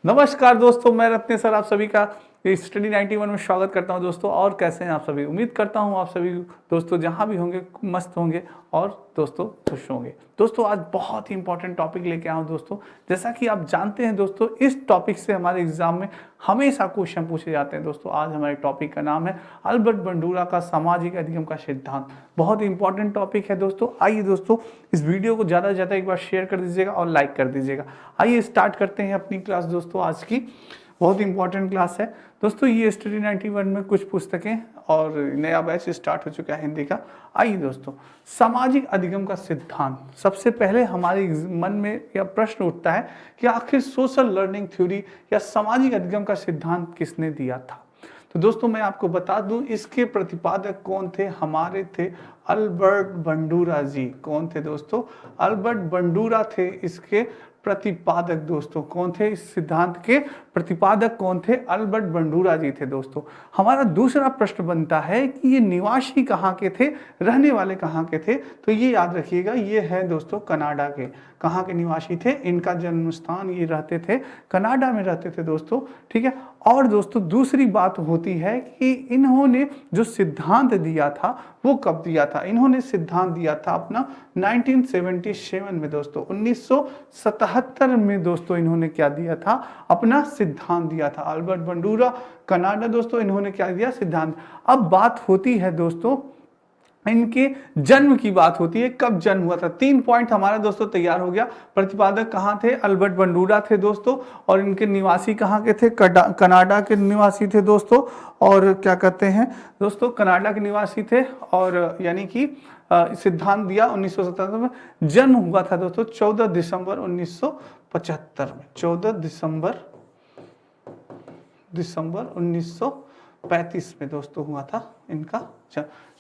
नमस्कार दोस्तों, मैं रत्ने सर आप सभी का स्टडी 91 में स्वागत करता हूं दोस्तों। और कैसे हैं आप सभी? उम्मीद करता हूं आप सभी दोस्तों जहां भी होंगे मस्त होंगे और दोस्तों खुश होंगे। दोस्तों आज बहुत ही इंपॉर्टेंट टॉपिक लेके आया हूं दोस्तों। जैसा कि आप जानते हैं दोस्तों, इस टॉपिक से हमारे एग्जाम में हमेशा क्वेश्चन पूछे जाते हैं दोस्तों। आज हमारे टॉपिक का नाम है अल्बर्ट बंडूरा का सामाजिक अधिगम का सिद्धांत। बहुत ही इंपॉर्टेंट टॉपिक है दोस्तों। आइए दोस्तों, इस वीडियो को ज़्यादा से ज़्यादा एक बार शेयर कर दीजिएगा और लाइक कर दीजिएगा। आइए स्टार्ट करते हैं अपनी क्लास दोस्तों। आज की बहुत ही इंपॉर्टेंट क्लास है दोस्तों। ये स्टडी 91 में कुछ पुस्तकें और नया बैच स्टार्ट हो चुका है हिंदी का। आइए दोस्तों, सामाजिक अधिगम का सिद्धांत। सबसे पहले हमारे मन में यह प्रश्न उठता है कि आखिर सोशल लर्निंग थ्योरी या सामाजिक अधिगम का सिद्धांत किसने दिया था? तो दोस्तों मैं आपको बता दूं, इसके प्रतिपादक कौन थे? हमारे थे अल्बर्ट बंडूरा जी। कौन थे दोस्तों? अल्बर्ट बंडूरा थे इसके प्रतिपादक दोस्तों। कौन थे इस सिद्धांत के प्रतिपादक? कौन थे? अल्बर्ट बंडूरा जी थे दोस्तों। हमारा दूसरा प्रश्न बनता है कि ये निवासी कहाँ के थे, रहने वाले कहाँ के थे? तो ये याद रखिएगा, ये है दोस्तों कनाडा के। कहाँ के निवासी थे? इनका जन्म स्थान ये रहते थे कनाडा में रहते थे दोस्तों, ठीक है। और दोस्तों दूसरी बात होती है कि इन्होंने जो सिद्धांत दिया था वो कब दिया था? इन्होंने सिद्धांत दिया था अपना 1977 में दोस्तों। 1977 में दोस्तों इन्होंने क्या दिया था? अपना सिद्धांत दिया था। अल्बर्ट बंडूरा कनाडा दोस्तों, इन्होंने क्या दिया? सिद्धांत। अब बात होती है दोस्तों इनके जन्म की बात होती है, कब जन्म हुआ था। 3 पॉइंट हमारा दोस्तों तैयार हो गया। प्रतिपादक कहाँ थे? अल्बर्ट बंडूरा थे दोस्तों। और इनके निवासी कहाँ के थे? कनाडा के निवासी थे दोस्तों। और क्या कहते हैं दोस्तों, कनाडा के निवासी थे। और यानी कि सिद्धांत दिया 1977 में। जन्म हुआ था दोस्तों 14 दिसंबर 1975 में। 14 दिसंबर 1935 में दोस्तों हुआ था इनका।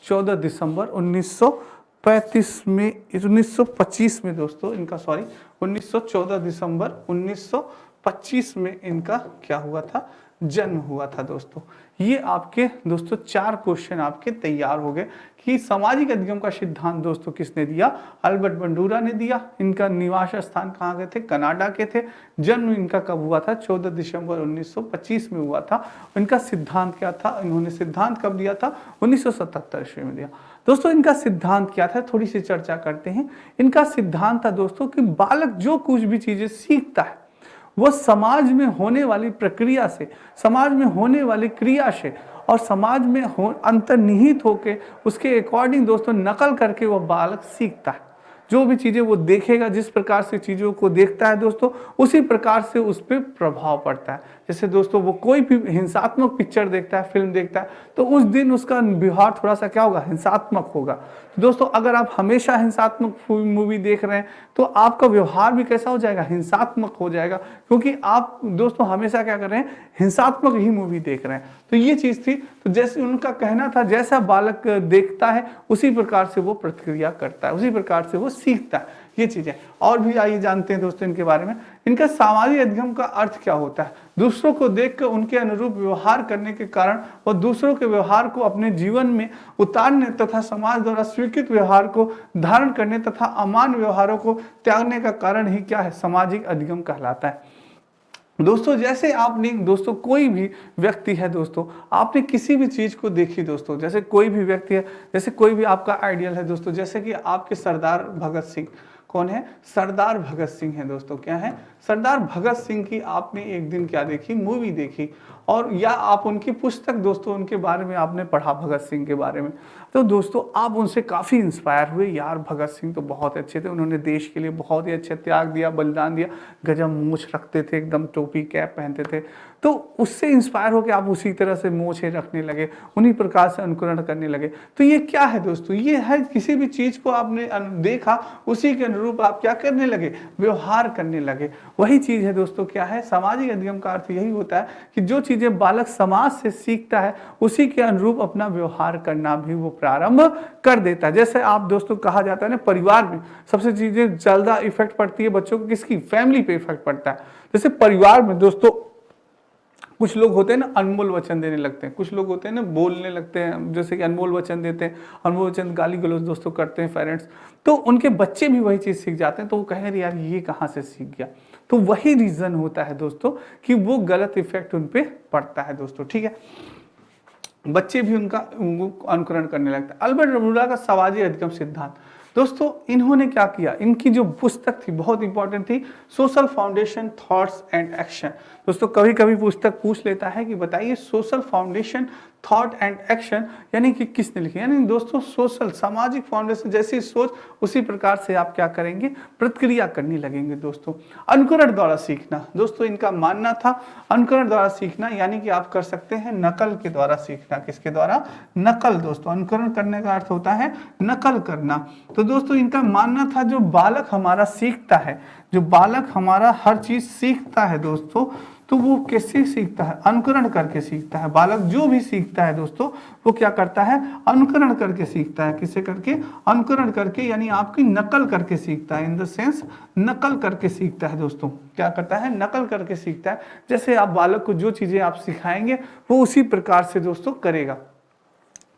14 दिसंबर 1935 में 1925 में दोस्तों इनका 14 दिसंबर 1925 में इनका क्या हुआ था? जन्म हुआ था दोस्तों। ये आपके दोस्तों 4 क्वेश्चन आपके तैयार हो गए कि सामाजिक अधिगम का सिद्धांत दोस्तों किसने दिया? अल्बर्ट बंडूरा ने दिया। इनका निवास स्थान कहाँ के थे? कनाडा के थे। जन्म इनका कब हुआ था? 14 दिसंबर 1925 में हुआ था। इनका सिद्धांत क्या था? इन्होंने सिद्धांत कब दिया था? 1977 में दिया दोस्तों। इनका सिद्धांत क्या था? थोड़ी सी चर्चा करते हैं। इनका सिद्धांत था दोस्तों कि बालक जो कुछ भी चीजें सीखता है वो समाज में होने वाली प्रक्रिया से, समाज में होने वाली क्रिया से और समाज में अंतर्निहित होके उसके अकॉर्डिंग दोस्तों नकल करके वो बालक सीखता है। जो भी चीज़ें वो देखेगा, जिस प्रकार से चीज़ों को देखता है दोस्तों, उसी प्रकार से उस पर प्रभाव पड़ता है। जैसे दोस्तों वो कोई भी हिंसात्मक पिक्चर देखता है, फिल्म देखता है, तो उस दिन उसका व्यवहार थोड़ा सा क्या होगा? हिंसात्मक होगा। तो दोस्तों अगर आप हमेशा हिंसात्मक मूवी देख रहे हैं तो आपका व्यवहार भी कैसा हो जाएगा? हिंसात्मक हो जाएगा, क्योंकि आप दोस्तों हमेशा क्या कर रहे हैं? हिंसात्मक ही मूवी देख रहे हैं। तो ये चीज़ थी। तो जैसे उनका कहना था, जैसा बालक देखता है उसी प्रकार से वो प्रतिक्रिया करता है, उसी प्रकार से वो सीखता है। ये चीजें और भी आइए जानते हैं दोस्तों इनके बारे में। इनका सामाजिक अधिगम का अर्थ क्या होता है? दूसरों को देखकर उनके अनुरूप व्यवहार करने के कारण वह दूसरों के व्यवहार को अपने जीवन में उतारने तथा समाज द्वारा स्वीकृत व्यवहार को धारण करने तथा अमान्य व्यवहारों को त्यागने का कारण ही क्या है? सामाजिक अधिगम कहलाता है दोस्तों। जैसे आपने दोस्तों कोई भी व्यक्ति है दोस्तों, आपने किसी भी चीज़ को देखी दोस्तों, जैसे कोई भी व्यक्ति है, जैसे कोई भी आपका आइडियल है दोस्तों, जैसे कि आपके सरदार भगत सिंह। कौन है? सरदार भगत सिंह है दोस्तों। क्या है? सरदार भगत सिंह की आपने एक दिन क्या देखी? मूवी देखी। और या आप उनकी पुस्तक दोस्तों, उनके बारे में आपने पढ़ा, भगत सिंह के बारे में। तो दोस्तों आप उनसे काफ़ी इंस्पायर हुए। यार भगत सिंह तो बहुत अच्छे थे, उन्होंने देश के लिए बहुत ही अच्छा त्याग दिया, बलिदान दिया। गजब मूछ रखते थे, एकदम टोपी कैप पहनते थे। तो उससे इंस्पायर होकर आप उसी तरह से मूछें रखने लगे, उन्हीं प्रकार से अनुकरण करने लगे। तो ये क्या है दोस्तों? ये है किसी भी चीज़ को आपने देखा, उसी के अनुरूप आप क्या करने लगे? व्यवहार करने लगे। वही चीज़ है दोस्तों। क्या है? सामाजिक अधिगम का अर्थ यही होता है कि जो चीज़ें बालक समाज से सीखता है उसी के अनुरूप अपना व्यवहार करना भी वो प्रारंभ कर देता है। जैसे आप दोस्तों कहा जाता है ना, परिवार में सबसे चीज़ें ज़्यादा इफेक्ट पड़ती है बच्चों को किसकी? फैमिली पे इफेक्ट पड़ता है। जैसे परिवार में दोस्तों कुछ लोग होते हैं ना अनमोल वचन देने लगते हैं, कुछ लोग होते हैं ना बोलने लगते हैं, जैसे कि अनमोल वचन देते हैं, अनमोल वचन गाली गलौज दोस्तों करते हैं पेरेंट्स, तो उनके बच्चे भी वही चीज़ सीख जाते हैं, तो वो कहेंगे यार ये कहाँ से सीख गया। तो वही रीज़न होता है दोस्तों कि वो गलत इफेक्ट उन पर पड़ता है दोस्तों, ठीक है। बच्चे भी उनका अनुकरण करने लगते हैं। अल्बर्ट बंडूरा का सामाजिक अधिगम सिद्धांत, दोस्तों इन्होंने क्या किया, इनकी जो पुस्तक थी बहुत इंपॉर्टेंट थी, social foundation thoughts and action. दोस्तों कभी कभी पुस्तक पूछ लेता है कि बताइए social foundation thought and action यानी कि किसने लिखी, यानी दोस्तों सोशल सामाजिक फाउंडेशन जैसी सोच उसी प्रकार से आप क्या करेंगे, प्रतिक्रिया करने लगेंगे दोस्तों। अनुकरण द्वारा सीखना, दोस्तों इनका मानना था अनुकरण द्वारा सीखना यानी कि आप कर सकते हैं नकल के द्वारा सीखना। किसके द्वारा, नकल दोस्तों, अनुकरण करने का अर्थ होता है नकल करना। तो दोस्तों इनका मानना था जो बालक हमारा सीखता है, जो बालक हमारा हर चीज सीखता है दोस्तों, तो वो कैसे सीखता है, अनुकरण करके सीखता है। बालक जो भी सीखता है दोस्तों वो क्या करता है, अनुकरण करके सीखता है। किसे करके, अनुकरण करके, यानी आपकी नकल करके सीखता है, इन द सेंस नकल करके सीखता है दोस्तों। क्या करता है, नकल करके सीखता है। जैसे आप बालक को जो चीजें आप सिखाएंगे वो उसी प्रकार से दोस्तों करेगा।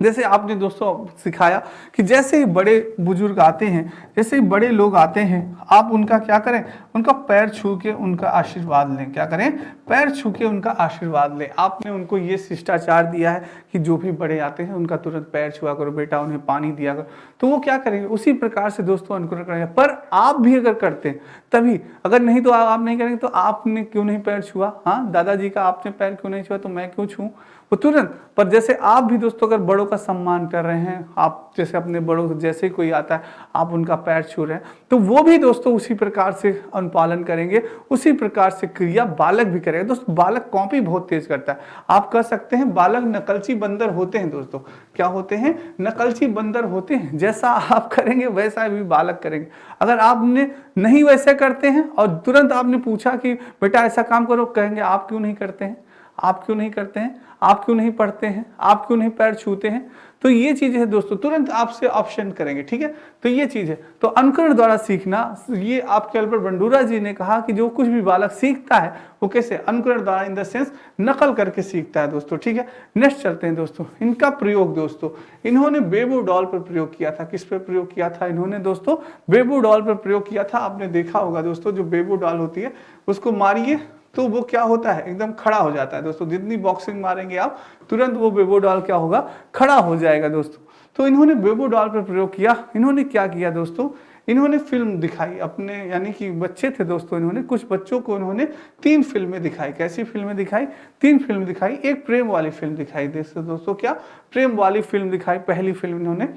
जैसे आपने दोस्तों सिखाया कि जैसे ही बड़े बुजुर्ग आते हैं, जैसे ही बड़े लोग आते हैं, आप उनका क्या करें, उनका पैर छू के उनका आशीर्वाद लें। क्या करें, पैर छू के उनका आशीर्वाद लें। आपने उनको ये शिष्टाचार दिया है कि जो भी बड़े आते हैं उनका तुरंत पैर छुआ करो बेटा, उन्हें पानी दिया करो, तो वो क्या करेंगे, उसी प्रकार से दोस्तों अनुकरण करेंगे। पर आप भी अगर करते हैं तभी, अगर नहीं तो आप नहीं करेंगे तो आपने क्यों नहीं पैर छुआ, हाँ दादाजी का आपने पैर क्यों नहीं छुआ तो मैं क्यों छूं, वो तुरंत। पर जैसे आप भी दोस्तों अगर बड़ों का सम्मान कर रहे हैं, आप जैसे अपने बड़ों जैसे कोई आता है आप उनका पैर छू रहे हैं, तो वो भी दोस्तों उसी प्रकार से अनुपालन करेंगे, उसी प्रकार से क्रिया बालक भी करेगा। दोस्तों बालक कॉपी बहुत तेज करता है, आप कह सकते हैं बालक नकलची बंदर होते हैं दोस्तों। क्या होते हैं, नकलची बंदर होते हैं। जैसा आप करेंगे वैसा भी बालक करेंगे। अगर आपने नहीं वैसे करते हैं और तुरंत आपने पूछा कि बेटा ऐसा काम करो, कहेंगे आप क्यों नहीं करते हैं, आप क्यों नहीं करते हैं, आप क्यों नहीं पढ़ते हैं, आप क्यों नहीं पैर छूते हैं। तो ये चीज है दोस्तों, तुरंत आपसे ऑप्शन करेंगे, ठीक है। तो ये चीज है, तो अनुकरण द्वारा सीखना, ये आपके अल्बर्ट बंडूरा जी ने कहा कि जो कुछ भी बालक सीखता है वो कैसे, अनुकरण द्वारा, इन द सेंस नकल करके सीखता है दोस्तों, ठीक है। नेक्स्ट चलते हैं दोस्तों, इनका प्रयोग दोस्तों, इन्होंने बेबो डॉल पर प्रयोग किया था। किस पर प्रयोग किया था इन्होंने दोस्तों, बेबो डॉल पर प्रयोग किया था। आपने देखा होगा दोस्तों, जो बेबो डॉल होती है उसको मारिए तो वो क्या होता है, एकदम खड़ा हो जाता है दोस्तों। जितनी बॉक्सिंग मारेंगे आप तुरंत वो बेबो डॉल क्या होगा, खड़ा हो जाएगा दोस्तों। तो इन्होंने बेबो डॉल पर प्रयोग किया। इन्होंने क्या किया दोस्तों, इन्होंने फिल्म दिखाई अपने, यानी कि बच्चे थे दोस्तों, इन्होंने कुछ बच्चों को इन्होंने 3 फिल्में दिखाई। कैसी फिल्में दिखाई, 3 फिल्म दिखाई। एक प्रेम वाली फिल्म दिखाई दोस्तों, क्या प्रेम वाली फिल्म दिखाई, पहली फिल्म इन्होंने।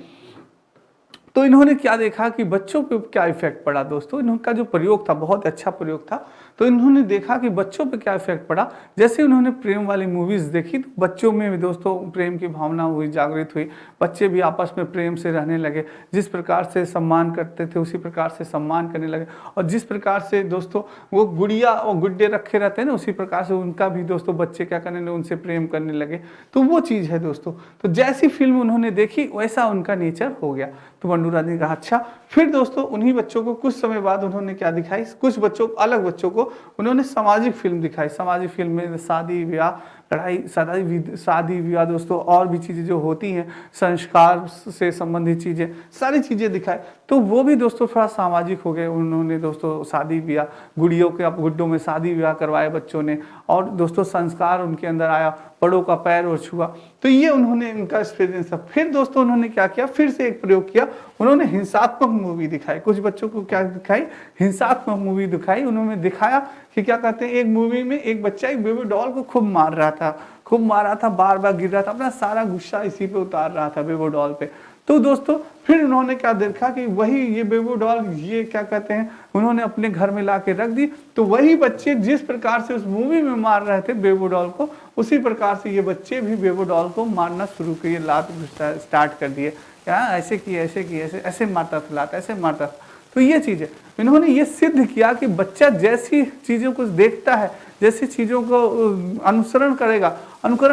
तो इन्होंने क्या देखा कि बच्चों पे क्या इफेक्ट पड़ा दोस्तों, इनका जो प्रयोग था बहुत अच्छा प्रयोग था। तो इन्होंने देखा कि बच्चों पे क्या इफेक्ट पड़ा। जैसे उन्होंने प्रेम वाली मूवीज देखी तो बच्चों में भी दोस्तों प्रेम की भावना हुई, जागृत हुई। बच्चे भी आपस में प्रेम से रहने लगे, जिस प्रकार से सम्मान करते थे उसी प्रकार से सम्मान करने लगे। और जिस प्रकार से दोस्तों वो गुड़िया और गुड्डे रखे रहते हैं ना, उसी प्रकार से उनका भी दोस्तों बच्चे क्या करने लगे, उनसे प्रेम करने लगे। तो वो चीज़ है दोस्तों। तो जैसी फिल्म उन्होंने देखी वैसा उनका नेचर हो गया। तो बंडूरा ने कहा अच्छा। फिर दोस्तों उन्हीं बच्चों को कुछ समय बाद उन्होंने क्या दिखाई, कुछ बच्चों अलग बच्चों को उन्होंने सामाजिक फिल्म दिखाई। सामाजिक फिल्म में शादी ब्याह, लड़ाई, शादी विवाह दोस्तों, और भी चीज़ें जो होती हैं संस्कार से संबंधित चीज़ें, सारी चीज़ें दिखाई। तो वो भी दोस्तों थोड़ा सामाजिक हो गए। उन्होंने दोस्तों शादी ब्याह, गुड़ियों के गुड्डों में शादी ब्याह करवाए बच्चों ने, और दोस्तों संस्कार उनके अंदर आया, बड़ों का पैर और छुआ। तो ये उन्होंने उनका एक्सपीरियंस था। फिर दोस्तों उन्होंने क्या किया, फिर से एक प्रयोग किया। उन्होंने हिंसात्मक मूवी दिखाई। कुछ बच्चों को क्या दिखाई, हिंसात्मक मूवी दिखाई। उन्होंने दिखाया कि क्या कहते हैं, एक मूवी में एक बच्चा एक बेबी डॉल को खूब मार रहा था, बार बार गिर रहा था, अपना सारा गुस्सा इसी पे उतार रहा था, बेबी डॉल पे। तो दोस्तों फिर उन्होंने क्या देखा कि वही ये बेबी डॉल, ये क्या कहते हैं, उन्होंने अपने घर में ला के रख दी। तो वही बच्चे जिस प्रकार से उस मूवी में मार रहे थे बेबी डॉल को, उसी प्रकार से ये बच्चे भी बेबी डॉल को मारना शुरू किए, लात स्टार्ट कर दिए। क्या ऐसे किए, ऐसे मारता था, लात ऐसे मारता था। तो ये चीज़ है, इन्होंने ये सिद्ध किया कि बच्चा जैसी चीज़ों को देखता है, जैसी चीज़ों को अनुकरण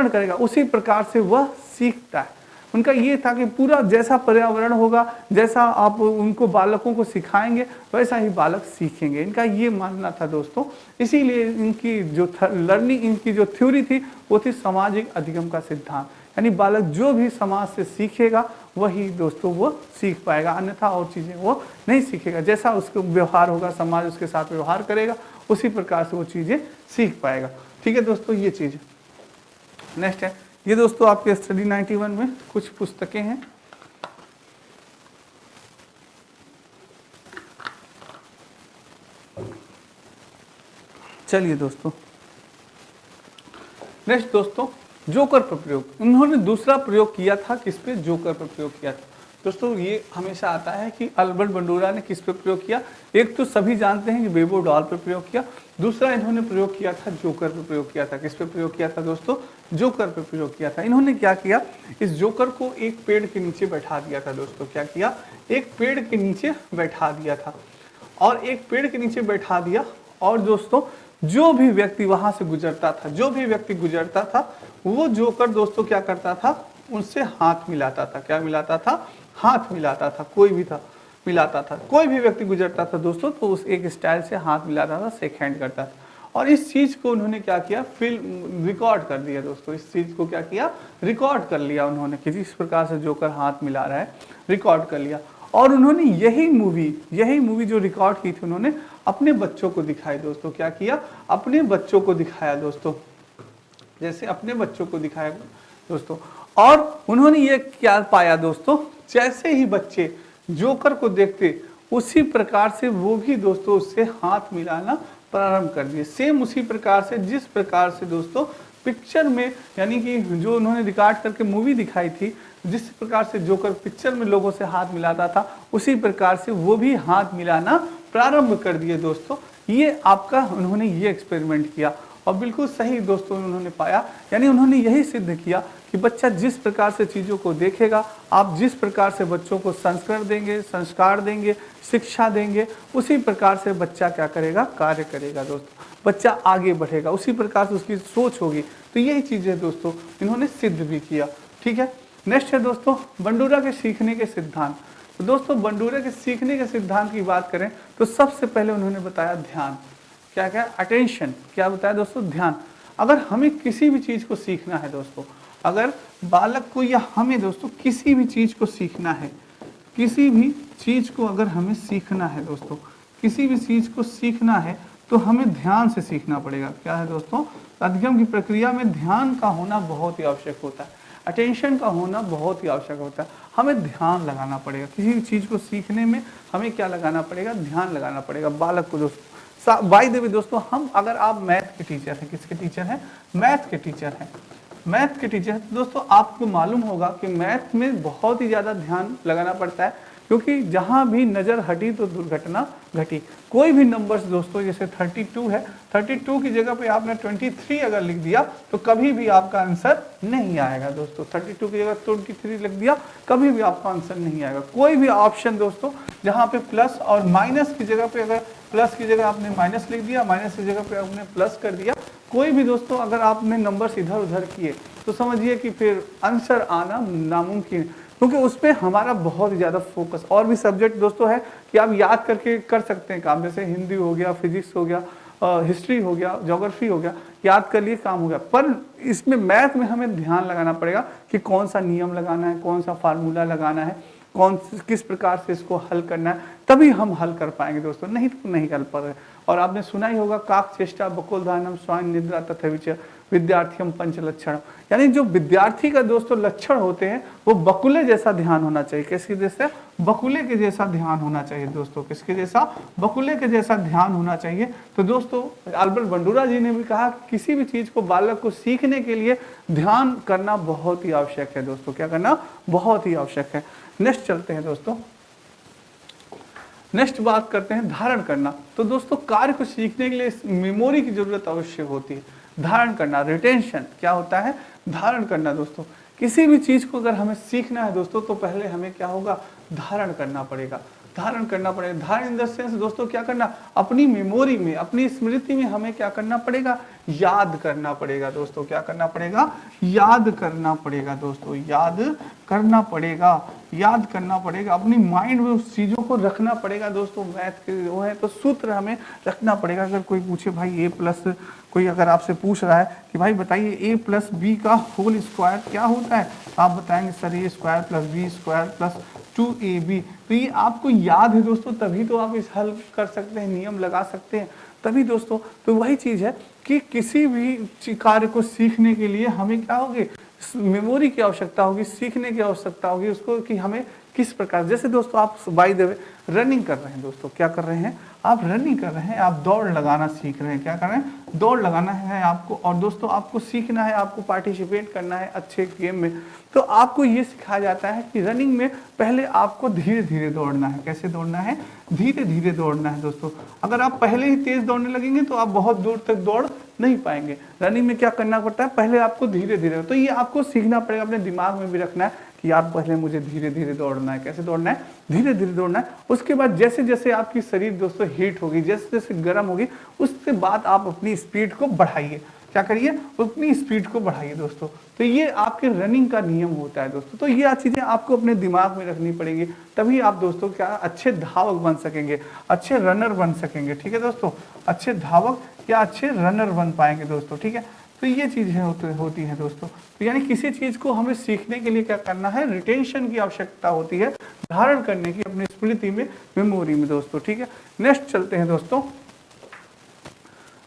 करेगा, उसी प्रकार से वह सीखता है। उनका ये था कि पूरा जैसा पर्यावरण होगा, जैसा आप उनको बालकों को सिखाएंगे वैसा ही बालक सीखेंगे, इनका ये मानना था दोस्तों। इसीलिए इनकी जो लर्निंग, इनकी जो थ्योरी थी वो थी सामाजिक अधिगम का सिद्धांत, यानी बालक जो भी समाज से सीखेगा वही दोस्तों वो सीख पाएगा, अन्यथा और चीज़ें वो नहीं सीखेगा। जैसा उसको व्यवहार होगा, समाज उसके साथ व्यवहार करेगा, उसी प्रकार से वो चीज़ें सीख पाएगा। ठीक है दोस्तों, ये चीज़। नेक्स्ट है ये दोस्तों आपके स्टडी 91 में कुछ पुस्तकें हैं। चलिए दोस्तों, नेक्स्ट दोस्तों जोकर पर प्रयोग। इन्होंने दूसरा प्रयोग किया था, किस पे? जोकर पर प्रयोग किया था दोस्तों। ये हमेशा आता है कि अल्बर्ट बंडूरा ने किस पे प्रयोग किया। एक तो सभी जानते हैं कि वेबो डॉल पे प्रयोग किया, दूसरा इन्होंने प्रयोग किया था जोकर पे प्रयोग किया था। किस पे प्रयोग किया था दोस्तों? जोकर पे प्रयोग किया था। इन्होंने क्या किया, इस जोकर को एक पेड़ के नीचे बैठा दिया था दोस्तों। क्या किया? एक पेड़ के नीचे बैठा दिया था, और एक पेड़ के नीचे बैठा दिया, और दोस्तों जो भी व्यक्ति वहां से गुजरता था, जो भी व्यक्ति गुजरता था, वो जोकर दोस्तों क्या करता था, उनसे हाथ मिलाता था। क्या मिलाता था? हाथ मिलाता था। कोई भी था मिलाता था, कोई भी व्यक्ति गुजरता था दोस्तों तो उस एक स्टाइल से हाथ मिलाता था, शेक हैंड करता था। और इस चीज को उन्होंने क्या किया, फिल्म रिकॉर्ड कर दिया दोस्तों। इस चीज को क्या किया, रिकॉर्ड कर लिया उन्होंने, किस प्रकार से जोकर हाथ मिला रहा है रिकॉर्ड कर लिया। और उन्होंने यही मूवी जो रिकॉर्ड की थी उन्होंने अपने बच्चों को दिखाई दोस्तों। क्या किया? अपने बच्चों को दिखाया दोस्तों, जैसे अपने बच्चों को दिखाया दोस्तों। और उन्होंने ये क्या पाया दोस्तों, जैसे ही बच्चे जोकर को देखते उसी प्रकार से वो भी दोस्तों उससे हाथ मिलाना प्रारंभ कर दिए। सेम उसी प्रकार से जिस प्रकार से दोस्तों पिक्चर में, यानी कि जो उन्होंने रिकॉर्ड करके मूवी दिखाई थी, जिस प्रकार से जोकर पिक्चर में लोगों से हाथ मिलाता था, उसी प्रकार से वो भी हाथ मिलाना प्रारंभ कर दिए दोस्तों। ये आपका उन्होंने ये एक्सपेरिमेंट किया और बिल्कुल सही दोस्तों उन्होंने पाया, यानी उन्होंने यही सिद्ध किया कि बच्चा जिस प्रकार से चीज़ों को देखेगा, आप जिस प्रकार से बच्चों को संस्कार देंगे, शिक्षा देंगे, उसी प्रकार से बच्चा क्या करेगा, कार्य करेगा दोस्तों। बच्चा आगे बढ़ेगा, उसी प्रकार से उसकी सोच होगी। तो यही चीज़ें दोस्तों इन्होंने सिद्ध भी किया। ठीक है, नेक्स्ट है दोस्तों बंडूरा के सीखने के सिद्धांत। तो दोस्तों बंडूरा के सीखने के सिद्धांत की बात करें तो सबसे पहले उन्होंने बताया ध्यान। क्या क्या? अटेंशन। क्या बताया दोस्तों? ध्यान। अगर हमें किसी भी चीज़ को सीखना है दोस्तों, अगर बालक को या हमें दोस्तों किसी भी चीज़ को सीखना है, किसी भी चीज़ को अगर हमें सीखना है दोस्तों, किसी भी चीज़ को सीखना है तो हमें ध्यान से सीखना पड़ेगा। क्या है दोस्तों? अधिगम की प्रक्रिया में ध्यान का होना बहुत ही आवश्यक होता है, अटेंशन का होना बहुत ही आवश्यक होता है। हमें ध्यान लगाना पड़ेगा किसी भी चीज़ को सीखने में, हमें क्या लगाना पड़ेगा, ध्यान लगाना पड़ेगा बालक को दोस्तों। बाय द वे दोस्तों, हम अगर आप मैथ के टीचर हैं, किसके टीचर हैं? मैथ के टीचर हैं। मैथ के टीचर दोस्तों आपको मालूम होगा कि मैथ में बहुत ही ज़्यादा ध्यान लगाना पड़ता है, क्योंकि जहाँ भी नज़र हटी तो दुर्घटना घटी। कोई भी नंबर्स दोस्तों, जैसे 32 है, 32 की जगह पे आपने 23 अगर लिख दिया तो कभी भी आपका आंसर नहीं आएगा दोस्तों। 32 की जगह 23 लिख दिया, कभी भी आपका आंसर नहीं आएगा। कोई भी ऑप्शन दोस्तों जहाँ पे प्लस और माइनस की जगह पे, अगर प्लस की जगह आपने माइनस लिख दिया, माइनस की जगह पे आपने प्लस कर दिया, कोई भी दोस्तों अगर आपने नंबर्स इधर उधर किए तो समझिए कि फिर आंसर आना नामुमकिन, क्योंकि उस पर हमारा बहुत ही ज़्यादा फोकस। और भी सब्जेक्ट दोस्तों है कि आप याद करके कर सकते हैं काम, जैसे हिंदी हो गया, फिजिक्स हो गया, हिस्ट्री हो गया, ज्योग्राफी हो गया, याद कर लिए काम हो गया। पर इसमें मैथ में हमें ध्यान लगाना पड़ेगा कि कौन सा नियम लगाना है, कौन सा फार्मूला लगाना है, किस प्रकार से इसको हल करना है, तभी हम हल कर पाएंगे दोस्तों, नहीं तो नहीं कर पा रहे। और आपने सुना ही होगा काक चेष्टा बकुल धानम स्वान निद्रा तथा विचय विद्यार्थियम पंच लक्षण, यानी जो विद्यार्थी का दोस्तों लक्षण होते हैं वो बकुले जैसा ध्यान होना चाहिए। किसके जैसा? बकुले के जैसा ध्यान होना चाहिए दोस्तों। किसके जैसा? बकुले के जैसा ध्यान होना चाहिए। तो दोस्तों अल्बर्ट बंडूरा जी ने भी कहा किसी भी चीज को बालक को सीखने के लिए ध्यान करना बहुत ही आवश्यक है दोस्तों। क्या करना? बहुत ही आवश्यक है। नेक्स्ट चलते हैं दोस्तों, नेक्स्ट बात करते हैं धारण करना। तो दोस्तों कार्य को सीखने के लिए मेमोरी की जरूरत अवश्य होती है। धारण करना, रिटेंशन क्या होता है? धारण करना दोस्तों। किसी भी चीज को अगर हमें सीखना है दोस्तों तो पहले हमें क्या होगा? धारण करना पड़ेगा। धारण करना पड़ेगा। धारण इन द सेंस दोस्तों क्या करना, अपनी मेमोरी में, अपनी स्मृति में हमें क्या करना पड़ेगा, याद करना पड़ेगा दोस्तों। क्या करना पड़ेगा, याद करना पड़ेगा दोस्तों, याद करना पड़ेगा, याद करना पड़ेगा। अपनी माइंड में उस चीजों को रखना पड़ेगा दोस्तों। मैथ के वो है तो सूत्र हमें रखना पड़ेगा। अगर कोई पूछे भाई ए प्लस, कोई अगर आपसे पूछ रहा है कि भाई बताइए ए प्लस बी का होल स्क्वायर क्या होता है, आप बताएंगे sir A square plus B square plus 2ab। तो ये आपको याद है दोस्तों, तभी तो आप इस हल कर सकते हैं, नियम लगा सकते हैं तभी दोस्तों। तो वही चीज है कि किसी भी कार्य को सीखने के लिए हमें क्या होगी, मेमोरी की आवश्यकता होगी, सीखने की आवश्यकता होगी उसको, कि हमें किस प्रकार। जैसे दोस्तों आप बाय द वे रनिंग कर रहे हैं दोस्तों, क्या कर रहे हैं आप, रनिंग कर रहे हैं, आप दौड़ लगाना सीख रहे हैं। क्या कर रहे हैं, दौड़ लगाना है आपको। और दोस्तों आपको सीखना है, आपको पार्टिसिपेट करना है अच्छे गेम में। तो आपको ये सिखाया जाता है कि रनिंग में पहले आपको धीरे धीरे दौड़ना है। कैसे दौड़ना है, धीरे धीरे दौड़ना है दोस्तों। अगर आप पहले ही तेज दौड़ने लगेंगे तो आप बहुत दूर तक दौड़ नहीं पाएंगे। रनिंग में क्या करना पड़ता है, पहले आपको धीरे धीरे, तो ये आपको सीखना पड़ेगा, अपने दिमाग में भी रखना है कि यार पहले मुझे धीरे धीरे दौड़ना है। कैसे दौड़ना है, धीरे धीरे दौड़ना है। उसके बाद जैसे जैसे आपकी शरीर दोस्तों हीट होगी, जैसे जैसे गर्म होगी, उसके बाद आप अपनी स्पीड को बढ़ाइए। क्या करिए, अपनी स्पीड को बढ़ाइए दोस्तों। तो ये आपके रनिंग का नियम होता है दोस्तों। तो ये चीजें आपको अपने दिमाग में रखनी पड़ेगी, तभी आप दोस्तों क्या अच्छे धावक बन सकेंगे, अच्छे रनर बन सकेंगे। ठीक है दोस्तों, अच्छे धावक या अच्छे रनर बन पाएंगे दोस्तों। ठीक है, तो ये चीजें होती है दोस्तों। तो यानी किसी चीज को हमें सीखने के लिए क्या करना है, रिटेंशन की आवश्यकता होती है, धारण करने की अपनी स्मृति में, मेमोरी में दोस्तों। ठीक है, नेक्स्ट चलते हैं दोस्तों,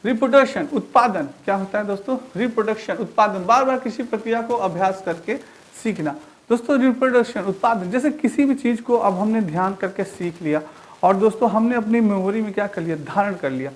रिप्रोडक्शन, उत्पादन। क्या होता है दोस्तों, रिप्रोडक्शन, उत्पादन, बार बार किसी प्रक्रिया को अभ्यास करके सीखना दोस्तों। रिप्रोडक्शन, उत्पादन, जैसे किसी भी चीज को अब हमने ध्यान करके सीख लिया और दोस्तों हमने अपनी मेमोरी में क्या कर लिया, धारण कर लिया।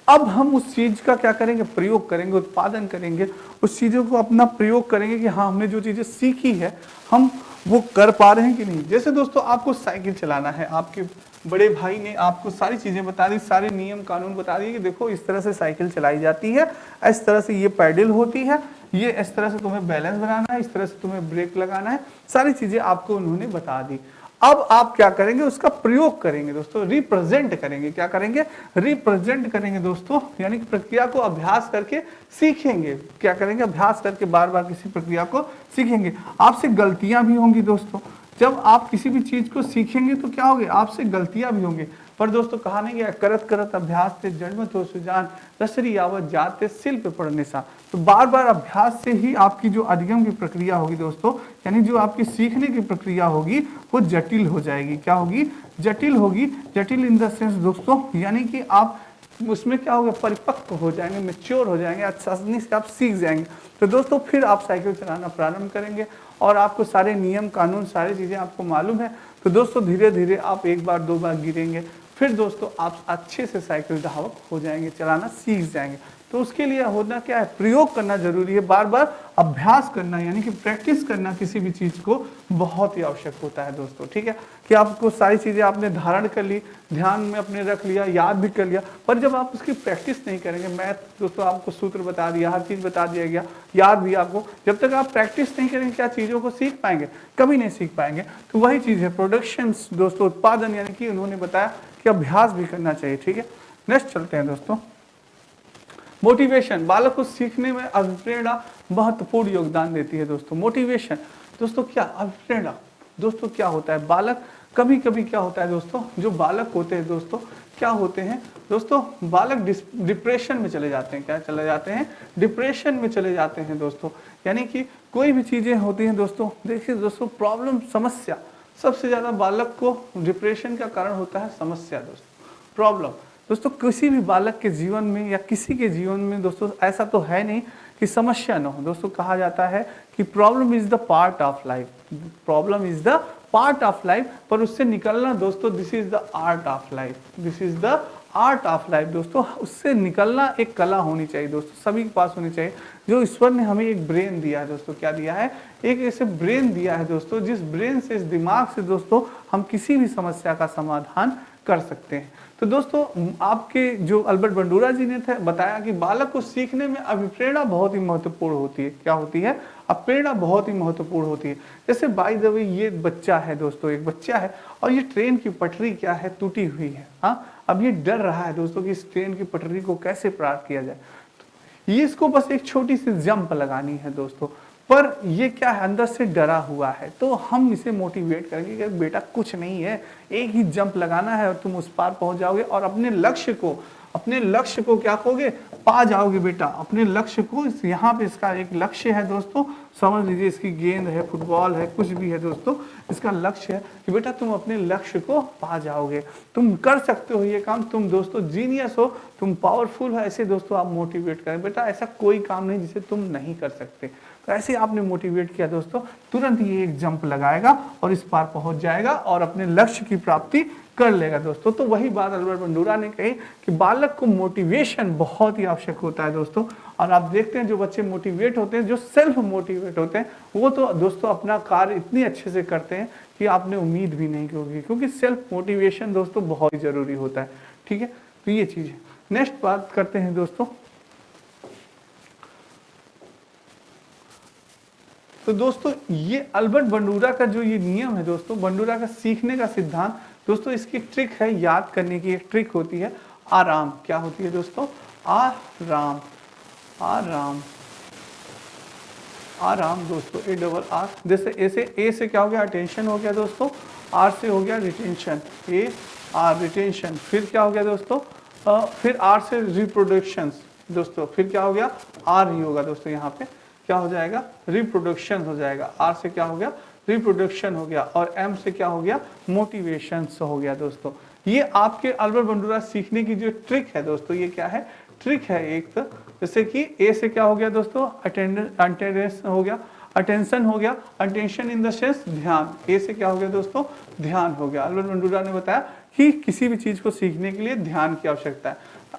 अब हम उस चीज का क्या करेंगे, प्रयोग करेंगे, उत्पादन करेंगे, उस चीजों को अपना प्रयोग करेंगे कि हाँ हमने जो चीजें सीखी है हम वो कर पा रहे हैं कि नहीं। जैसे दोस्तों आपको साइकिल चलाना है, आपके बड़े भाई ने आपको सारी चीजें बता दी, सारे नियम कानून बता दिए कि देखो इस तरह से साइकिल चलाई जाती है, इस तरह से ये पैडल होती है, ये इस तरह से तुम्हें बैलेंस बनाना है, इस तरह से तुम्हें ब्रेक लगाना है, सारी चीजें आपको उन्होंने बता दी। अब आप क्या करेंगे, उसका प्रयोग करेंगे दोस्तों, रिप्रेजेंट करेंगे। क्या करेंगे, रिप्रेजेंट करेंगे दोस्तों, यानी कि प्रक्रिया को अभ्यास करके सीखेंगे। क्या करेंगे, अभ्यास करके बार बार किसी प्रक्रिया को सीखेंगे। आपसे गलतियां भी होंगी दोस्तों, जब आप किसी भी चीज को सीखेंगे तो क्या होगी, आपसे गलतियां भी होंगी। पर दोस्तों कहा नहीं गया, करत करत अभ्यास से जन्मत हो सुजान, रसरी आवत जाते शिल्प पढ़ने सा। तो बार बार अभ्यास से ही आपकी जो अधिगम की प्रक्रिया होगी दोस्तों, यानी जो आपकी सीखने की प्रक्रिया होगी वो जटिल हो जाएगी। क्या होगी, जटिल होगी। जटिल इन द सेंस दोस्तों, यानी कि आप उसमें क्या होगा, परिपक्व हो जाएंगे, मैच्योर हो जाएंगे, आसानी से आप सीख जाएंगे। तो दोस्तों फिर आप साइकिल चलाना प्रारंभ करेंगे और आपको सारे नियम कानून सारी चीज़ें आपको मालूम है। तो दोस्तों धीरे धीरे आप एक बार दो बार गिरेंगे, फिर दोस्तों आप अच्छे से साइकिल धावक हो जाएंगे, चलाना सीख जाएंगे। तो उसके लिए होना क्या है, प्रयोग करना जरूरी है, बार बार अभ्यास करना, यानी कि प्रैक्टिस करना किसी भी चीज को बहुत ही आवश्यक होता है दोस्तों। ठीक है, कि आपको सारी चीजें आपने धारण कर ली, ध्यान में अपने रख लिया, याद भी कर लिया, पर जब आप उसकी प्रैक्टिस नहीं करेंगे, मैथ दोस्तों आपको सूत्र बता दिया, हर चीज बता दिया गया, याद भी आपको, जब तक आप प्रैक्टिस नहीं करेंगे क्या चीजों को सीख पाएंगे, कभी नहीं सीख पाएंगे। तो वही चीज है प्रोडक्शन दोस्तों, उत्पादन, यानी कि उन्होंने बताया कि अभ्यास भी करना चाहिए। ठीक है, नेक्स्ट चलते हैं दोस्तों, मोटिवेशन, बालक को सीखने में अभिप्रेरणा महत्वपूर्ण योगदान देती है दोस्तों। मोटिवेशन दोस्तों क्या, अभिप्रेरणा दोस्तों क्या होता है, बालक कभी कभी क्या होता है दोस्तों, जो बालक होते हैं दोस्तों क्या होते हैं दोस्तों, बालक डिप्रेशन में चले जाते हैं। क्या चले जाते हैं, डिप्रेशन में चले जाते हैं दोस्तों। यानी कि कोई भी चीजें होती हैं दोस्तों, देखिए दोस्तों प्रॉब्लम, समस्या, सबसे ज्यादा बालक को डिप्रेशन का कारण होता है समस्या दोस्तों, प्रॉब्लम। दोस्तों किसी भी बालक के जीवन में या किसी के जीवन में दोस्तों ऐसा तो है नहीं कि समस्या न हो दोस्तों। कहा जाता है कि problem is the part of life, problem is the part of life, पर उससे निकलना दोस्तों this is the art of life, this is the art of life दोस्तों। उससे निकलना एक कला होनी चाहिए दोस्तों, सभी के पास होनी चाहिए। जो ईश्वर ने हमें एक ब्रेन दिया है दोस्तों, क्या दिया है, एक ऐसे ब्रेन दिया है दोस्तों, जिस ब्रेन से, इस दिमाग से दोस्तों हम किसी भी समस्या का समाधान कर सकते हैं। तो दोस्तों आपके जो अल्बर्ट बंडूरा जी ने बताया कि बालक को सीखने में अभिप्रेरणा बहुत ही महत्वपूर्ण होती है। क्या होती है? अभिप्रेरणा बहुत ही महत्वपूर्ण होती है। जैसे बाय द वे ये बच्चा है दोस्तों, एक बच्चा है और ये ट्रेन की पटरी क्या है, टूटी हुई है। हाँ, अब ये डर रहा है दोस्तों कि इस ट्रेन की पटरी को कैसे पार किया जाए। ये इसको बस एक छोटी सी जंप लगानी है दोस्तों, पर ये क्या है, अंदर से डरा हुआ है। तो हम इसे मोटिवेट करेंगे कि बेटा कुछ नहीं है, एक ही जंप लगाना है और तुम उस पार पहुंच जाओगे और अपने लक्ष्य को क्या कहोगे, पा जाओगे बेटा। अपने लक्ष्य को यहाँ पे इसका एक लक्ष्य है दोस्तों, समझ लीजिए इसकी गेंद है, फुटबॉल है, कुछ भी है दोस्तों, इसका लक्ष्य है कि बेटा तुम अपने लक्ष्य को पा जाओगे, तुम कर सकते हो ये काम, तुम दोस्तों जीनियस हो, तुम पावरफुल हो। ऐसे दोस्तों आप मोटिवेट करें, बेटा ऐसा कोई काम नहीं जिसे तुम नहीं कर सकते। तो ऐसे आपने मोटिवेट किया दोस्तों, तुरंत ये एक जंप लगाएगा और इस पार पहुंच जाएगा और अपने लक्ष्य की प्राप्ति कर लेगा दोस्तों। तो वही बात अल्बर्ट बंडूरा ने कही कि बालक को मोटिवेशन बहुत ही आवश्यक होता है दोस्तों। और आप देखते हैं जो बच्चे मोटिवेट होते हैं, जो सेल्फ मोटिवेट होते हैं, वो तो दोस्तों अपना कार्य इतनी अच्छे से करते हैं कि आपने उम्मीद भी नहीं की होगी, क्योंकि सेल्फ मोटिवेशन दोस्तों बहुत ही जरूरी होता है। ठीक है, तो ये चीज है। नेक्स्ट बात करते हैं दोस्तों। तो दोस्तों ये अल्बर्ट बंडूरा का जो ये नियम है दोस्तों, बंडूरा का सीखने का सिद्धांत दोस्तों, इसकी ट्रिक है, याद करने की एक ट्रिक होती है आराम। क्या होती है दोस्तों? आराम। आराम आराम दोस्तों, ARR। जैसे ऐसे ए से क्या हो गया, अटेंशन हो गया दोस्तों, आर से हो गया रिटेंशन, AR रिटेंशन। फिर क्या हो गया दोस्तों, फिर आर से रिप्रोडक्शन दोस्तों, फिर क्या हो गया, आर ही होगा दोस्तों, यहाँ पे क्या हो जाएगा, रिप्रोडक्शन हो जाएगा। आर से क्या हो गया, रिप्रोडक्शन हो गया, और एम से क्या हो गया, मोटिवेशन हो गया दोस्तों। ये आपके अल्बर्ट बंडूरा सीखने की जो ट्रिक है दोस्तों, ये क्या है, ट्रिक है एक। तो जैसे कि ए से क्या हो गया दोस्तों, अटेंडेंस हो गया, अटेंशन हो गया, अटेंशन इन द सेंस ध्यान। ए से क्या हो गया दोस्तों, ध्यान हो गया। अल्बर्ट बंडूरा ने बताया कि किसी भी चीज को सीखने के लिए ध्यान की आवश्यकता है।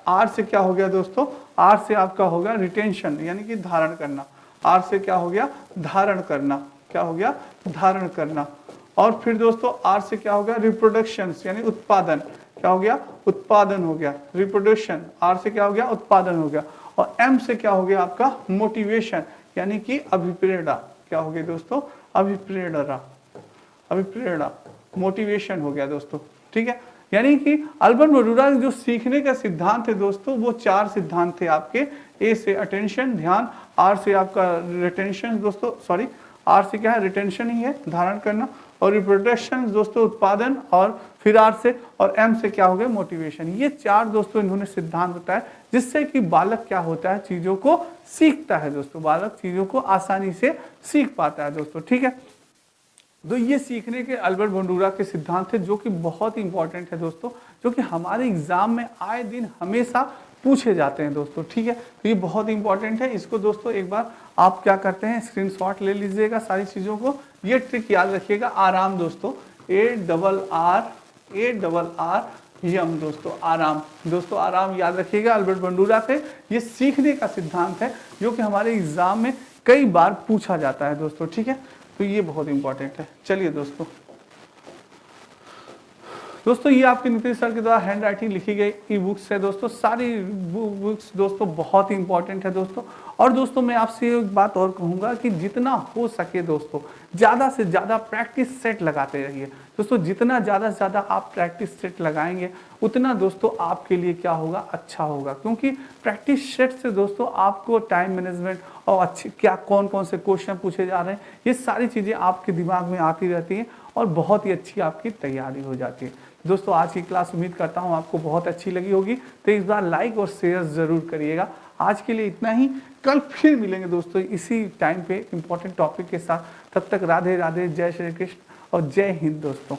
आर से क्या हो गया दोस्तों, आर से आपका होगा रिटेंशन, यानी कि धारण करना। आर से क्या हो गया, धारण करना। क्या हो गया, धारण करना। और फिर दोस्तों आर से क्या हो गया, रिप्रोडक्शन, यानी उत्पादन। क्या हो गया, उत्पादन हो गया, रिप्रोडक्शन। आर से क्या हो गया, उत्पादन हो गया। और एम से क्या हो गया आपका, मोटिवेशन, यानी कि अभिप्रेरणा। क्या हो गया दोस्तों, अभिप्रेरणा। अभिप्रेरणा, मोटिवेशन हो गया दोस्तों। ठीक है, यानी कि अल्बर्ट बंडूरा जो सीखने का सिद्धांत है दोस्तों, वो 4 सिद्धांत थे आपके। ए से अटेंशन, ध्यान। आर से आपका रिटेंशन दोस्तों, सॉरी, आर से क्या है, रिटेंशन ही है, धारण करना। और रिप्रोडक्शन दोस्तों, उत्पादन। और फिर आर से, और एम से क्या हो गया, मोटिवेशन। ये 4 दोस्तों इन्होंने सिद्धांत बताया, जिससे कि बालक क्या होता है, चीजों को सीखता है दोस्तों। बालक चीजों को आसानी से सीख पाता है दोस्तों। ठीक है, तो ये सीखने के अल्बर्ट बंडूरा के सिद्धांत थे, जो कि बहुत ही इंपॉर्टेंट है दोस्तों, जो कि हमारे एग्जाम में आए दिन हमेशा पूछे जाते हैं दोस्तों। ठीक है, तो ये बहुत ही इंपॉर्टेंट है। इसको दोस्तों एक बार आप क्या करते हैं, स्क्रीनशॉट ले लीजिएगा सारी चीजों को। ये ट्रिक याद रखिएगा, आराम दोस्तों, ARR यम दोस्तों, आराम दोस्तों, आराम याद रखिएगा। अल्बर्ट बंडूरा से ये सीखने का सिद्धांत है, जो कि हमारे एग्जाम में कई बार पूछा जाता है दोस्तों। ठीक है, तो ये बहुत इंपॉर्टेंट है। चलिए दोस्तों ये आपके नीतीश सर के द्वारा हैंड राइटिंग लिखी गई ई बुक्स है दोस्तों। सारी बुक्स दोस्तों बहुत ही इंपॉर्टेंट है दोस्तों। और दोस्तों मैं आपसे एक बात और कहूँगा कि जितना हो सके दोस्तों, ज़्यादा से ज़्यादा प्रैक्टिस सेट लगाते रहिए दोस्तों। जितना ज़्यादा से ज़्यादा आप प्रैक्टिस सेट लगाएंगे, उतना दोस्तों आपके लिए क्या होगा, अच्छा होगा। क्योंकि प्रैक्टिस सेट से दोस्तों आपको टाइम मैनेजमेंट और अच्छे क्या कौन कौन से क्वेश्चन पूछे जा रहे हैं, ये सारी चीज़ें आपके दिमाग में आती रहती हैं और बहुत ही अच्छी आपकी तैयारी हो जाती है दोस्तों। आज की क्लास उम्मीद करता हूँ आपको बहुत अच्छी लगी होगी, तो इस बार लाइक और शेयर ज़रूर करिएगा। आज के लिए इतना ही, कल फिर मिलेंगे दोस्तों इसी टाइम पे इंपॉर्टेंट टॉपिक के साथ। तब तक राधे राधे, जय श्री कृष्ण और जय हिंद दोस्तों।